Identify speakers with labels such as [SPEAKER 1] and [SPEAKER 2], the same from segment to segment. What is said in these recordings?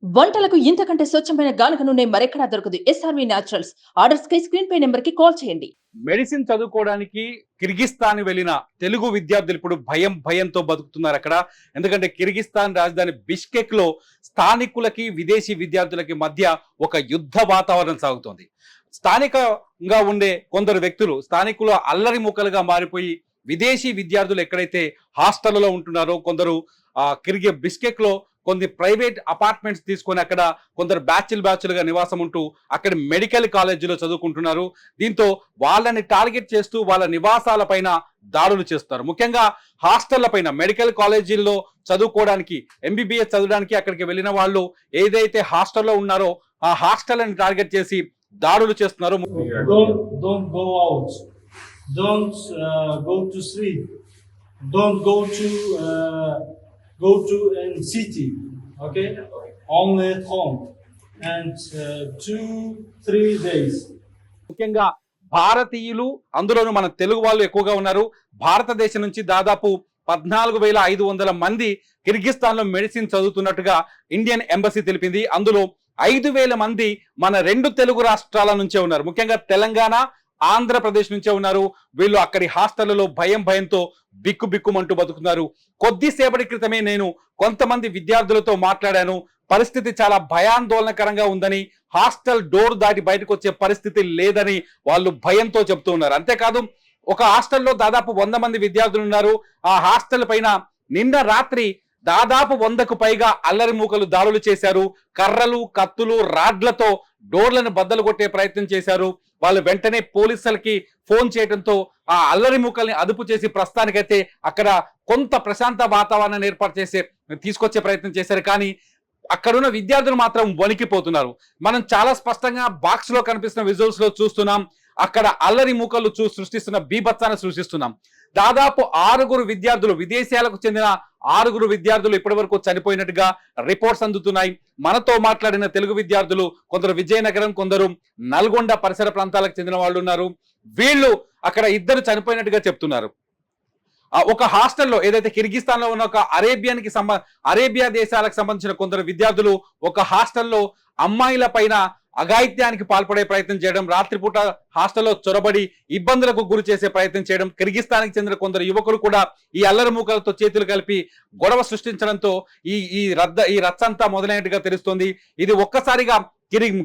[SPEAKER 1] వంటలకు ఇంతకంటే స్వచ్ఛమైన గానుగ నూనె మరెక్కడా దొరకదు. SRV naturals. ఆర్డర్స్ కై స్క్రీన్ పై నెంబర్ కి కాల్ చేయండి.
[SPEAKER 2] మెడిసిన్ చదువుకోవడానికి కిర్గిస్తాన్ వెళ్ళిన తెలుగు విద్యార్థులు ఇప్పుడు భయంతో బతుకుతున్నారు అక్కడ. ఎందుకంటే కిర్గిస్తాన్ రాజధాని బిష్కెక్ లో స్థానికులకి విదేశీ విద్యార్థులకి మధ్య ఒక యుద్ధ వాతావరణం సాగుతోంది. స్థానికంగా ఉండే కొందరు వ్యక్తులు స్థానికుల అల్లరి ముక్కలుగా మారిపోయి విదేశీ విద్యార్థులు ఎక్కడైతే హాస్టల్లో ఉంటున్నారో కొందరు బిష్కెక్ లో కొన్ని ప్రైవేట్ అపార్ట్మెంట్స్ తీసుకొని అక్కడ కొందరు బ్యాచ్లుగా నివాసం ఉంటూ అక్కడ మెడికల్ కాలేజీలో చదువుకుంటున్నారు. దీంతో వాళ్ళని టార్గెట్ చేస్తూ వాళ్ళ నివాసాల పైన దాడులు చేస్తారు. ముఖ్యంగా హాస్టళ్ల పైన మెడికల్ కాలేజీల్లో చదువుకోవడానికి ఎంబీబీఎస్ చదవడానికి అక్కడికి వెళ్ళిన వాళ్ళు ఏదైతే హాస్టల్లో ఉన్నారో ఆ హాస్టల్ని టార్గెట్ చేసి దాడులు చేస్తున్నారు.
[SPEAKER 3] Don't go out. Don't go to sleep. Don't go to in city. Okay. Only at home. And 2-3 days.
[SPEAKER 2] ముఖ్యంగా భారతీయులు అందులోనూ మన తెలుగు వాళ్ళు ఎక్కువగా ఉన్నారు. భారతదేశం నుంచి దాదాపు 14,500 మంది కిర్గిస్తాన్ లో మెడిసిన్ చదువుతున్నట్టుగా ఇండియన్ ఎంబసీ తెలిపింది. అందులో 5,000 మంది మన 2 తెలుగు రాష్ట్రాల నుంచే ఉన్నారు. ముఖ్యంగా తెలంగాణ, ఆంధ్రప్రదేశ్ నుంచే ఉన్నారు. వీళ్ళు అక్కడి హాస్టళ్లలో భయంతో బిక్కుమంటూ బతుకుతున్నారు. కొద్దిసేపటి క్రితమే నేను కొంతమంది విద్యార్థులతో మాట్లాడాను. పరిస్థితి చాలా భయాందోళనకరంగా ఉందని, హాస్టల్ డోర్ దాటి బయటకు వచ్చే పరిస్థితి లేదని వాళ్ళు భయంతో చెప్తూ ఉన్నారు. అంతేకాదు ఒక హాస్టల్లో దాదాపు 100 మంది విద్యార్థులు ఉన్నారు. ఆ హాస్టల్ పైన నిన్న రాత్రి దాదాపు 100కు పైగా అల్లరి మూకలు దాడులు చేశారు. కర్రలు, కత్తులు, రాడ్లతో డోర్లను బద్దలు కొట్టే ప్రయత్నం చేశారు. వాళ్ళు వెంటనే పోలీసులకి ఫోన్ చేయడంతో ఆ అల్లరి మూకల్ని అదుపు చేసి ప్రస్తుతానికైతే అక్కడ కొంత ప్రశాంత వాతావరణాన్ని తీసుకొచ్చే ప్రయత్నం చేశారు. కానీ అక్కడున్న విద్యార్థులు మాత్రం వణికిపోతున్నారు. మనం చాలా స్పష్టంగా బాక్స్ లో కనిపిస్తున్న విజువల్స్ లో చూస్తున్నాం. అక్కడ అల్లరి మూకలు సృష్టిస్తున్న బీభత్సాన్ని సృష్టిస్తున్నాం. దాదాపు 6 విద్యార్థులు, విదేశాలకు చెందిన 6 విద్యార్థులు ఇప్పటి వరకు చనిపోయినట్టుగా రిపోర్ట్స్ అందుతున్నాయి. మనతో మాట్లాడిన తెలుగు విద్యార్థులు కొందరు విజయనగరం, కొందరు నల్గొండ పరిసర ప్రాంతాలకు చెందిన వాళ్ళు ఉన్నారు. వీళ్ళు అక్కడ 2 చనిపోయినట్టుగా చెప్తున్నారు. ఒక హాస్టల్లో ఏదైతే కిర్గిస్తాన్ లో ఉన్న ఒక అరేబియా దేశాలకు సంబంధించిన కొందరు విద్యార్థులు ఒక హాస్టల్లో అమ్మాయిల పైన అఘాయిత్యానికి పాల్పడే ప్రయత్నం చేయడం, రాత్రిపూట హాస్టల్లో చొరబడి ఇబ్బందులకు గురి చేసే ప్రయత్నం చేయడం, కిర్గిస్తాన్కి చెందిన కొందరు యువకులు కూడా ఈ అల్లరి మూకలతో చేతులు కలిపి గొడవ సృష్టించడంతో ఈ రచ్చంతా మొదలైనట్టుగా తెలుస్తోంది. ఇది ఒక్కసారిగా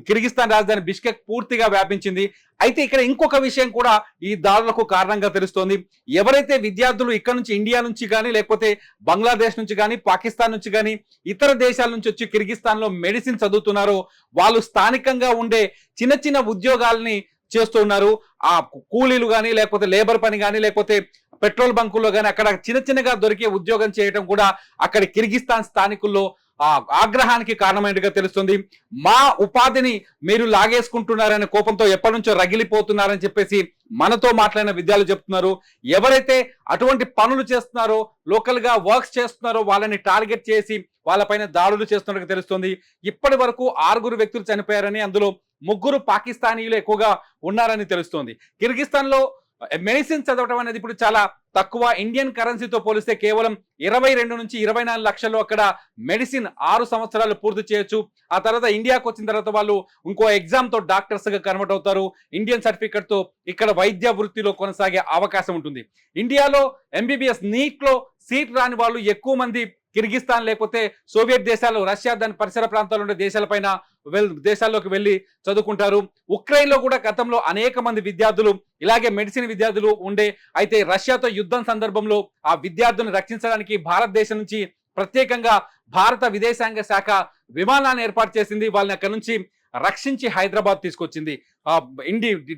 [SPEAKER 2] కిర్గిస్తాన్ రాజధాని బిష్కెక్ పూర్తిగా వ్యాపించింది. అయితే ఇక్కడ ఇంకొక విషయం కూడా ఈ దాడులకు కారణంగా తెలుస్తోంది. ఎవరైతే విద్యార్థులు ఇక్కడ నుంచి, ఇండియా నుంచి కానీ, లేకపోతే బంగ్లాదేశ్ నుంచి కానీ, పాకిస్తాన్ నుంచి కానీ, ఇతర దేశాల నుంచి వచ్చి కిర్గిస్తాన్ లో మెడిసిన్ చదువుతున్నారో వాళ్ళు స్థానికంగా ఉండే చిన్న ఉద్యోగాల్ని చేస్తూ ఉన్నారు. ఆ కూలీలు కానీ, లేకపోతే లేబర్ పని కానీ, లేకపోతే పెట్రోల్ బంకుల్లో కానీ అక్కడ చిన్నగా దొరికే ఉద్యోగం చేయడం కూడా అక్కడ కిర్గిస్తాన్ స్థానికుల్లో ఆగ్రహానికి కారణమైనట్టుగా తెలుస్తుంది. మా ఉపాధిని మీరు లాగేసుకుంటున్నారనే కోపంతో ఎప్పటి నుంచో రగిలిపోతున్నారని చెప్పేసి మనతో మాట్లాడిన విద్యార్థులు చెప్తున్నారు. ఎవరైతే అటువంటి పనులు చేస్తున్నారో, లోకల్ గా వర్క్స్ చేస్తున్నారో వాళ్ళని టార్గెట్ చేసి వాళ్ళపైన దాడులు చేస్తున్నట్టుగా తెలుస్తుంది. ఇప్పటి వరకు 6 వ్యక్తులు చనిపోయారని, అందులో 3 పాకిస్తానీయులు ఎక్కువగా ఉన్నారని తెలుస్తోంది. కిర్గిస్తాన్ లో మెడిసిన్ చదవటం అనేది ఇప్పుడు చాలా తక్కువ. ఇండియన్ కరెన్సీతో పోలిస్తే కేవలం 22 నుంచి 24 లక్షలు అక్కడ మెడిసిన్ 6 సంవత్సరాలు పూర్తి చేయొచ్చు. ఆ తర్వాత ఇండియాకు వచ్చిన తర్వాత వాళ్ళు ఇంకో ఎగ్జామ్ తో డాక్టర్స్ గా కన్వర్ట్ అవుతారు. ఇండియన్ సర్టిఫికెట్ తో ఇక్కడ వైద్య వృత్తిలో కొనసాగే అవకాశం ఉంటుంది. ఇండియాలో ఎంబీబీఎస్ నీట్ లో సీట్ రాని వాళ్ళు ఎక్కువ మంది కిర్గిస్తాన్, లేకపోతే సోవియట్ దేశాలు, రష్యా దాని పరిసర ప్రాంతాల్లో ఉండే దేశాల్లోకి వెళ్ళి చదువుకుంటారు. ఉక్రెయిన్ లో కూడా గతంలో అనేక మంది విద్యార్థులు ఇలాగే మెడిసిన్ విద్యార్థులు ఉండే. అయితే రష్యాతో యుద్ధం సందర్భంలో ఆ విద్యార్థులను రక్షించడానికి భారతదేశం నుంచి ప్రత్యేకంగా భారత విదేశాంగ శాఖ విమానాన్ని ఏర్పాటు చేసింది. వాళ్ళని అక్కడ నుంచి రక్షించి హైదరాబాద్ తీసుకొచ్చింది,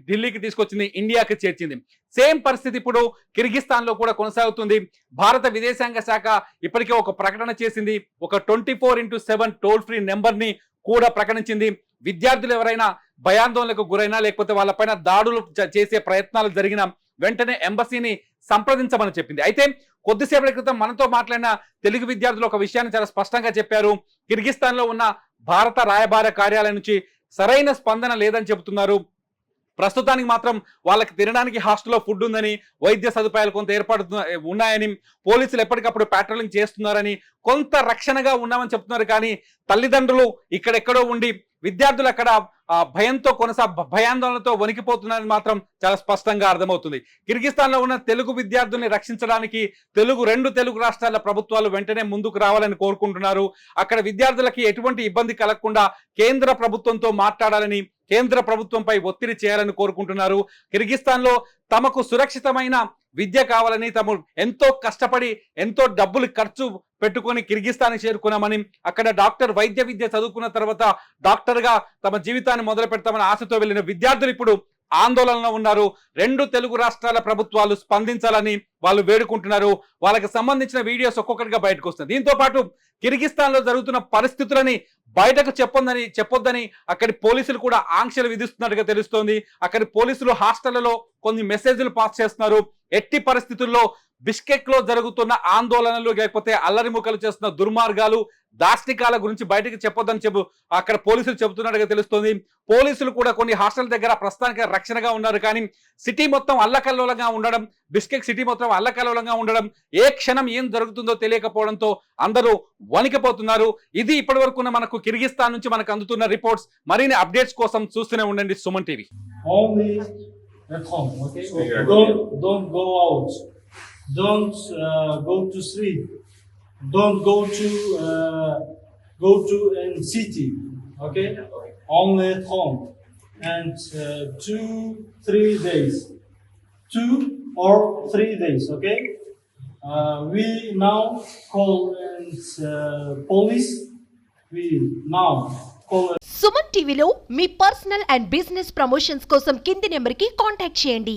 [SPEAKER 2] ఢిల్లీకి తీసుకొచ్చింది, ఇండియాకి చేర్చింది. సేమ్ పరిస్థితి ఇప్పుడు కిర్గిస్తాన్ లో కూడా కొనసాగుతుంది. భారత విదేశాంగ శాఖ ఇప్పటికే ఒక ప్రకటన చేసింది. ఒక 24/7 టోల్ ఫ్రీ నెంబర్ ని కూడా ప్రకటించింది. విద్యార్థులు ఎవరైనా భయాందోళనకు గురైనా, లేకపోతే వాళ్ళపైన దాడులు చేసే ప్రయత్నాలు జరిగిన వెంటనే ఎంబసీని సంప్రదించమని చెప్పింది. అయితే కొద్దిసేపటి క్రితం మనతో మాట్లాడిన తెలుగు విద్యార్థులు ఒక విషయాన్ని చాలా స్పష్టంగా చెప్పారు. కిర్గిస్తాన్ లో ఉన్న భారత రాయబార కార్యాలయం నుంచి సరైన స్పందన లేదని చెబుతున్నారు. ప్రస్తుతానికి మాత్రం వాళ్ళకి తినడానికి హాస్టల్లో ఫుడ్ ఉందని, వైద్య సదుపాయాలు కొంత ఏర్పాటు ఉన్నాయని, పోలీసులు ఎప్పటికప్పుడు ప్యాట్రోలింగ్ చేస్తున్నారని, కొంత రక్షణగా ఉన్నామని చెప్తున్నారు. కానీ తల్లిదండ్రులు ఇక్కడెక్కడో ఉండి విద్యార్థులు అక్కడ భయంతో భయాందోళనతో వణికిపోతున్నారని మాత్రం చాలా స్పష్టంగా అర్థమవుతుంది. కిర్గిస్తాన్ లో ఉన్న తెలుగు విద్యార్థుల్ని రక్షించడానికి రెండు తెలుగు రాష్ట్రాల ప్రభుత్వాలు వెంటనే ముందుకు రావాలని కోరుకుంటున్నారు. అక్కడ విద్యార్థులకి ఎటువంటి ఇబ్బంది కలగకుండా కేంద్ర ప్రభుత్వంతో మాట్లాడాలని, కేంద్ర ప్రభుత్వంపై ఒత్తిడి చేయాలని కోరుకుంటున్నారు. కిర్గిస్తాన్ లో తమకు సురక్షితమైన విద్య కావాలని, తాము ఎంతో కష్టపడి ఎంతో డబ్బులు ఖర్చు పెట్టుకొని కిర్గిస్తాన్ చేరుకున్నామని, అక్కడ వైద్య విద్య చదువుకున్న తర్వాత డాక్టర్ గా తమ జీవితాన్ని మొదలు పెడతామని ఆశతో వెళ్ళిన విద్యార్థులు ఇప్పుడు ఆందోళనలో ఉన్నారు. రెండు తెలుగు రాష్ట్రాల ప్రభుత్వాలు స్పందించాలని వాళ్ళు వేడుకుంటున్నారు. వాళ్ళకి సంబంధించిన వీడియోస్ ఒక్కొక్కటిగా బయటకు వస్తుంది. దీంతో పాటు కిర్గిస్తాన్ లో జరుగుతున్న పరిస్థితులని బయటకు చెప్పొద్దని అక్కడి పోలీసులు కూడా ఆంక్షలు విధిస్తున్నట్టుగా తెలుస్తోంది. అక్కడి పోలీసులు హాస్టళ్లలో కొన్ని మెసేజ్లు పాస్ చేస్తున్నారు. ఎట్టి పరిస్థితుల్లో బిష్కెక్ లో జరుగుతున్న ఆందోళనలు, లేకపోతే అల్లరిముఖలు చేస్తున్న దుర్మార్గాలు, దాష్టికాల గురించి బయటకు చెప్పొద్దని అక్కడ పోలీసులు చెబుతున్నట్టుగా తెలుస్తోంది. పోలీసులు కూడా కొన్ని హాస్టల్ దగ్గర ప్రస్తుతానికి రక్షణగా ఉన్నారు. కానీ సిటీ మొత్తం అల్లకల్లోలంగా ఉండడం, బిష్కెక్ సిటీ మొత్తం అల్లకల్లోలంగా ఉండడం, ఏ క్షణం ఏం జరుగుతుందో తెలియకపోవడంతో అందరూ వణికిపోతున్నారు. ఇది ఇప్పటి వరకు మనకు కిర్గిస్తాన్ నుంచి మనకు అందుతున్న రిపోర్ట్స్. మరిన్ని అప్డేట్స్ కోసం చూస్తూనే ఉండండి Suman TV.
[SPEAKER 3] Only at home, okay? Don't go out. Don't go to sleep. Don't go to in city, okay? Only at home. And 2-3 days, 2 or 3 days, okay? We now call police. We now call.
[SPEAKER 4] Suman టీవీలో మీ personal and business promotions కోసం కింది నెంబర్కి contact చేయండి.